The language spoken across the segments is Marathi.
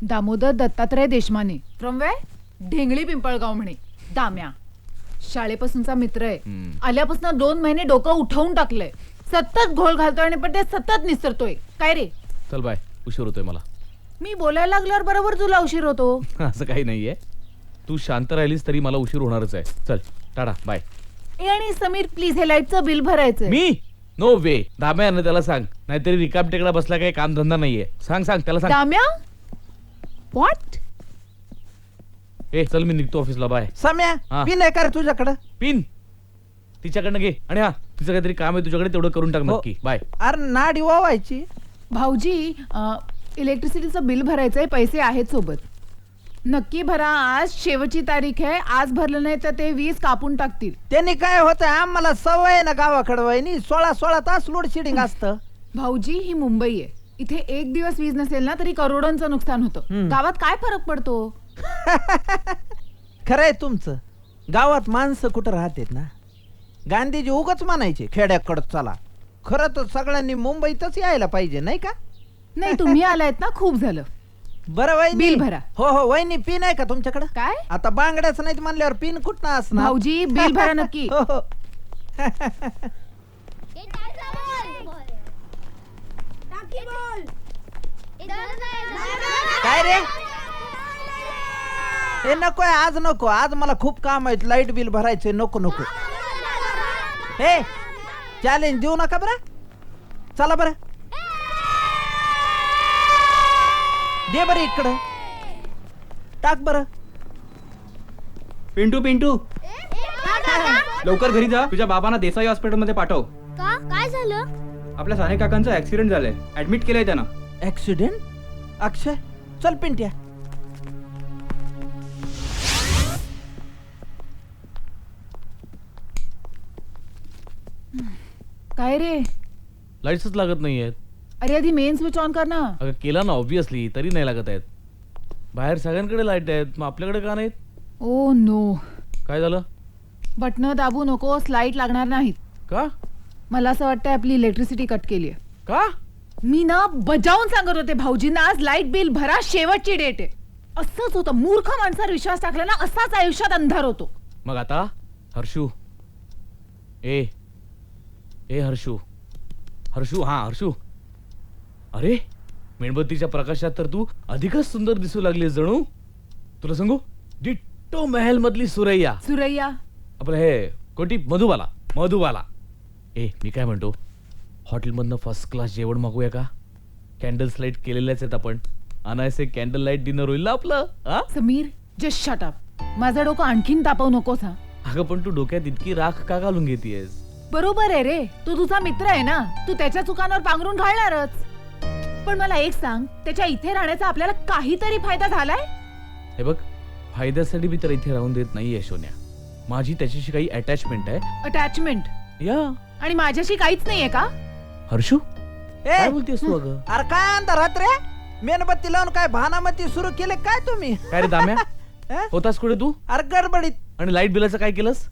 दामोदर दत्तात्रय देशमाने फ्रॉम वे ढेंगळी पिंपळगाव म्हणे. दाम्या शाळेपासूनचा मित्र आहे. आल्यापासून 2 महिने डोकं उठवून टाकलंय. सतत घोळ घालतोय आणि पण ते सतत निसरतोय. काय रे? चल बाय, उशीर होतोय मला. मी बोलायला लागल्यावर बरोबर तुला उशीर होतो. असं काही नाहीये, तू शांत राहिलीस तरी मला उशीर होणारच आहे. चल टाटा बाय. आणि समीर प्लीज हे लाईटचं बिल भरायचं. मी नो वे. दाम्या ना त्याला सांग, नाहीतरी रिकाम टेकडा बसला काही काम धंदा नाहीये. सांग सांग त्याला सांग. दाम्या व्हॉट? ए चल मी निघतो ऑफिसला. बाय. सम्या हा. पिन आहे का रे तुझ्याकडं? पिन तिच्याकडनं घे आणि हा तिचं काहीतरी काम आहे तुझ्याकडे, तेवढं करून टाक हो. नक्की. बाय. अरे नाडी वावायची. भाऊजी इलेक्ट्रिसिटीचं बिल भरायचंय. पैसे आहेत सोबत. नक्की भरा. आज शेवटची तारीख आहे. आज भरलं नाही तर ते 20 कापून टाकतील. त्यांनी काय होतं, आम्हाला सवय आहे ना गावाकडं वहिनी. 16 तास लोड शेडिंग असतं. भाऊजी ही मुंबई आहे. इथे एक दिवस वीज नसेल ना तरी करोडोंचं नुकसान होतं. गावात काय फरक पडतो? खरंय तुमचं. गावात माणसं कुठं राहतात ना. गांधीजी उगाच म्हणायचे खेड्याकडं चला. खरं तर सगळ्यांनी मुंबईतच यायला पाहिजे नाही का? नाही तुम्ही आलायत ना, खूप झालं. बरं वहिनी. बिल भरा. हो हो वहिनी, पिन आहे का तुमच्याकडं? काय? आता बांगड्याच नाही म्हणल्यावर पिन कुठं असणार? भाऊजी बिल भरा नक्की. हो हो. काय रे? हे नको आहे, आज नको. आज मला खूप काम आहेत. लाईट बिल भरायचे. नको नको. हे चॅलेंज देऊ नका बरं. चला बरं, दे बरं इकडं. टाक बरं. पिंटू पिंटू लवकर घरी जा. तुझ्या बाबांना देसाई हॉस्पिटलमध्ये पाठव. का? काय झालं? आपल्या साने काकांचा ऍक्सिडेंट झालाय. ऍडमिट केलंय त्यांना. ऍक्सिडेंट? अक्षय चल पिंट्या. काय रे? लाईट्सच लागत नाहीयेत. अरे आधी मेन स्विच ऑन कर ना. अगं केला ना ऑब्विसली, तरी नाही लागत आहेत. बाहेर सगळ्यांकडे लाईट आहेत, मग आपल्याकडे का नाहीत? Oh no. काय झालं? बटन दाबू नको. लाईट लागणार नाहीत. का? मला असं वाटतं आपली इलेक्ट्रिसिटी कट केली आहे. का? मी ना बजावून सांगत होते भाऊजींना, आज लाईट बिल भरा, शेवटची डेट आहे. असंच होतं. मूर्ख माणसावर विश्वास टाकला ना, असाच आयुष्यात अंधार होतो. मग आता हर्षू. ए ए हर्षू. हर्षू, हा हर्षू. अरे मेणबत्तीच्या प्रकाशात तर तू अधिकच सुंदर दिसू लागली जणू. तुला सांगू, डिट्टो महल मधली सुरैया. सुरैया? आपलं हे कोटी मधुबाला. मधुबाला. ए मी काय म्हणतो, हॉटेलमधनं फर्स्ट क्लास जेवण मागूया का? कॅन्डल्स लाईट केलेल्याच आहेत आपण. अनायसे कॅन्डल लाईट डिनर होईल ना आपलं. हा समीर जस्ट शट अप. माझं डोकं आणखीन तापवू नकोस हा. अगं पण तू डोक्यात इतकी राख का घालून घेतीयस? बरोबर आहे रे, तो तुझा मित्र आहे ना. तू त्याच्या चुकांवर पांघरून घालणारच. पण मला एक सांग, त्याच्या इथे राहण्याचा आपल्याला काहीतरी फायदा झालाय? हे बघ, फायद्यासाठी मी तर इथे राहून देत नाहीये सोन्या. माझी त्याच्याशी काही अटॅचमेंट आहे. अटॅचमेंट? या. आणि माझ्याशी काहीच नाहीये का? हर्षू ए, काय बोलतेस तू? अगं अरे काय अंधारात रे? मेणबत्ती लावून काय भानामती सुरू केले काय तुम्ही? काय रे दाम्या, हे? होतास कुठे तू? अरे गडबडीत. आणि लाईट बिलाचं काय केलंस?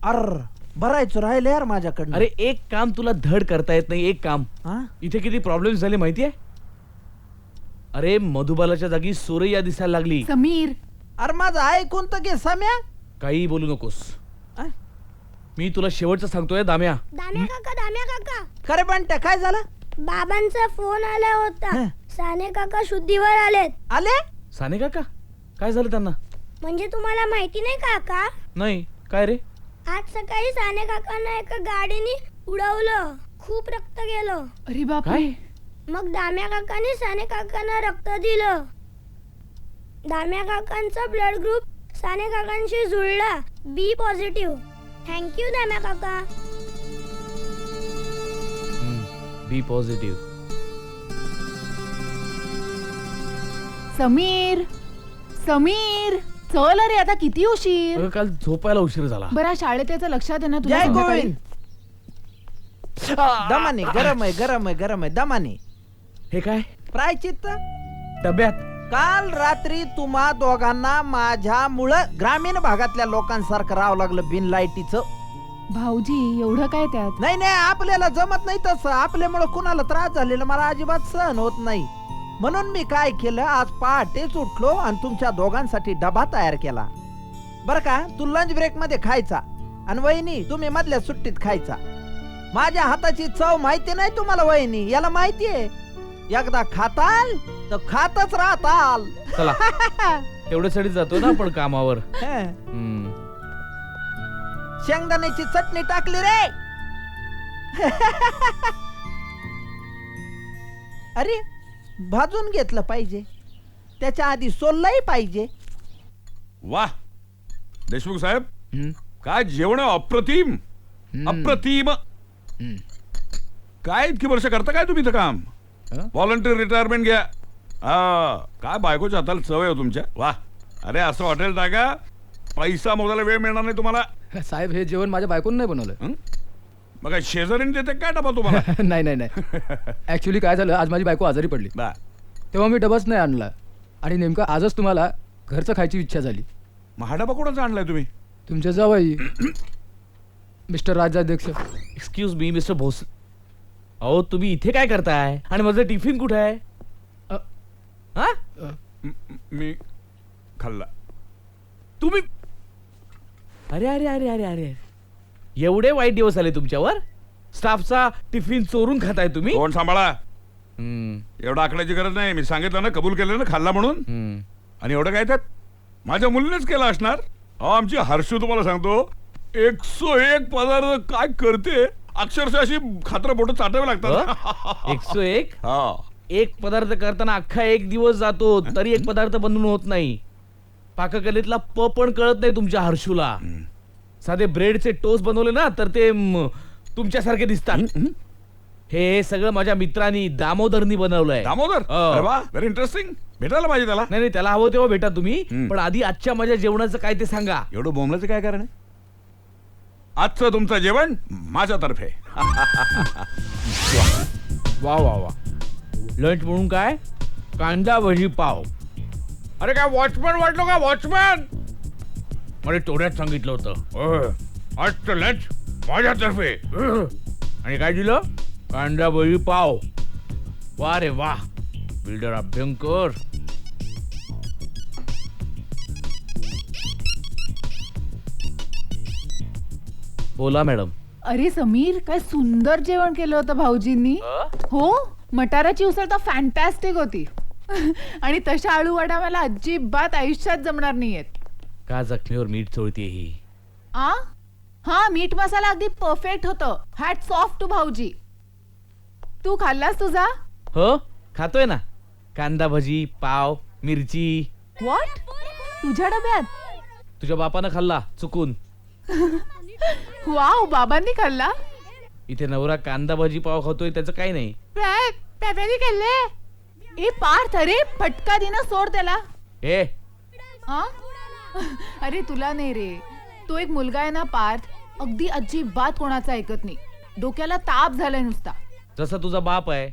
अर भरायचं राहिलं यार माझ्याकडनं. अरे एक काम तुला धड करता येत नाही. एक काम. हा? इथे किती प्रॉब्लेम झाले माहितीये? अरे मधुबालाच्या जागी सुरैया दिसायला लागली. समीर अरे माझं ऐकून तर घे सम्या. काही बोलू नकोस. आ? मी तुला शेवटचं सांगतोय दाम्या. दाम्या काका खरे बंट्या काय झालं? बाबांचा फोन आला होता. हं. साने काका शुद्धीवर आलेत. आले? साने काका काय झालं त्यांना? म्हणजे तुम्हाला माहिती नाही काका? नाही. काय रे? आज सकाळी साने काकांना एका गाडीने उडवलं. खूप रक्त गेलं. अरे बापरे. काय? मग दाम्या काकांनी साने काकांना रक्त दिलं. दाम्या काकांचा ब्लड ग्रुप साने काकांशी जुळला. बी पॉझिटिव्ह. थँक्यू दाम्या काका. बी पॉझिटिव्ह. समीर समीर चल रे, आता किती उशीर. अगं काल झोपायला उशीर झाला. बरं शाळेत त्याचं लक्षात आहे ना तुला? जय संध्याकाळी? गोविंद. दमाने गरम आहे गरम आहे गरम आहे दमाने. हे काय प्रायचित्त. डब्यात? काल रात्री तुम्हा दोघांना माझ्यामुळं ग्रामीण भागातल्या लोकांसारखं राहावं लागलं बिन लाईटीचं. भाऊजी एवढं काय त्यात? नाही नाही आपल्याला जमत नाही तसं. आपल्यामुळं कुणाला त्रास झालेला मला अजिबात सहन होत नाही. म्हणून मी काय केलं, आज पहाटेच उठलो आणि तुमच्या दोघांसाठी डबा तयार केला. बर का, तू लंच ब्रेक मध्ये खायचा आणि वहिनी तुम्ही मधल्या सुट्टीत खायचा. माझ्या हाताची चव माहिती नाही तुम्हाला वहिनी, याला माहितीये. एकदा खाताल तर खातच राहताल. चला तेवढ्यासाठी जातो ना आपण कामावर. हं. हम्म. शेंगदाण्याची चटणी टाकली रे. अरे भाजून घेतलं पाहिजे, त्याच्या आधी सोललंही पाहिजे. वा देशमुख साहेब, काय जेवण आहे, अप्रतिम अप्रतिम. काय इतकी वर्ष करता काय तुम्ही इथं काम? व्हॉलंटियर रिटायरमेंट घ्या. हा, काय बायकोच्या हाताला चव आहे हो तुमच्या. वा, अरे असं हॉटेल टाका, पैसा मोजायला वेळ मिळणार नाही तुम्हाला. साहेब हे जेवण माझ्या बायकोनं नाही बनवलं. हं? मग काय शेजारीने देते काय डबा तुम्हाला? नाही नाही नाही ऍक्च्युली काय झालं, आज माझी बायको आजारी पडली, बा, तेव्हा मी डबाच नाही आणला आणि नेमकं आजच तुम्हाला घरचं खायची इच्छा झाली. मग हा डबा कोणाचा आणलाय तुम्ही? तुमच्या जावई मिस्टर राज्याध्यक्ष. एक्सक्यूज मी मिस्टर भोस, अहो तुम्ही इथे काय करताय आणि माझं टिफिन कुठे आहे? हा? मी खाल्ला. तुम्ही अरे अरे अरे अरे अरे एवढे वाईट दिवस आले तुमच्यावर? स्टाफचा टिफिन चोरून खाताय तुम्ही? कोण सांभाळा, हम्म, एवढं आकड्याची गरज नाही. मी सांगितलं ना, कबूल केलं ना, खाल्ला म्हणून. हम्म. आणि एवढं काय त्यात, माझ्या मुलीनेच केलं असणार. अहो आमची हर्षू तुम्हाला सांगतो, 101 पदार्थ काय करते, अक्षरशः अशी खात्र बोट चाटावे लागतात. 101 हा. एक पदार्थ करताना अख्खा एक दिवस जातो तरी एक पदार्थ बनवून होत नाही. पाककलेतला प पण कळत नाही तुमच्या हर्षूला. साधे ब्रेडचे टोस्ट बनवले ना तर ते तुमच्यासारखे दिसतात. हे सगळं माझ्या मित्रांनी दामोदरनी बनवलंय. दामोदर, हो. अरे वा, व्हेरी इंटरेस्टिंग. भेटायला पाहिजे त्याला. नाही नाही, त्याला हवं तेव्हा भेटा तुम्ही. हम्म. पण आधी आजच्या माझ्या जेवणाचं काय ते सांगा. एवढं बोंबलाचं काय कारण आहे? आजचं तुमचं जेवण माझ्यातर्फे. वा वा वा. लंच म्हणून काय? कांदा भजी पाव. अरे काय वॉचमॅन वाटलो का? वॉचमॅन मला टोऱ्यात सांगितलं होतं आजचं लंच माझ्यातर्फे. आणि काय दिलं? कांदा भजी पाव. वा रे वा, बिल्डर अभ्यंकर. बोला मॅडम. अरे समीर, काय सुंदर जेवण केलं होतं भाऊजींनी. हो, मटाराची उसळ तर फॅन्टॅस्टिक होती. आणि तशा आळू वडा मला अजिबात आयुष्यात जमणार नाहीयेत. का जखमीवर मीठ चोळते ही? आ? हा, मीठ मसाला अगदी परफेक्ट होतं. हॅट्स ऑफ टू भाऊजी. तू खाल्लास तुझा? हो खातोय ना. कांदा भजी पाव मिरची. व्हॉट? तुझ्या डब्यात? तुझ्या बापानं खाल्ला चुकून. वाव, बाबांनी खाल्ला? इथे नवरा कांदा भजी पाव खातोय त्याचं काही नाही. पेपेनी खाल्ले? ए पार्थ, अरे फटका दे ना, सोड त्याला. ए आ? अरे तुला नाही रे, तो एक मुलगा आहे ना पार्थ, अगदी अजिबात कोणाचं ऐकत नाही. डोक्याला ताप झालाय नुसता. जसा तुझा बाप आहे.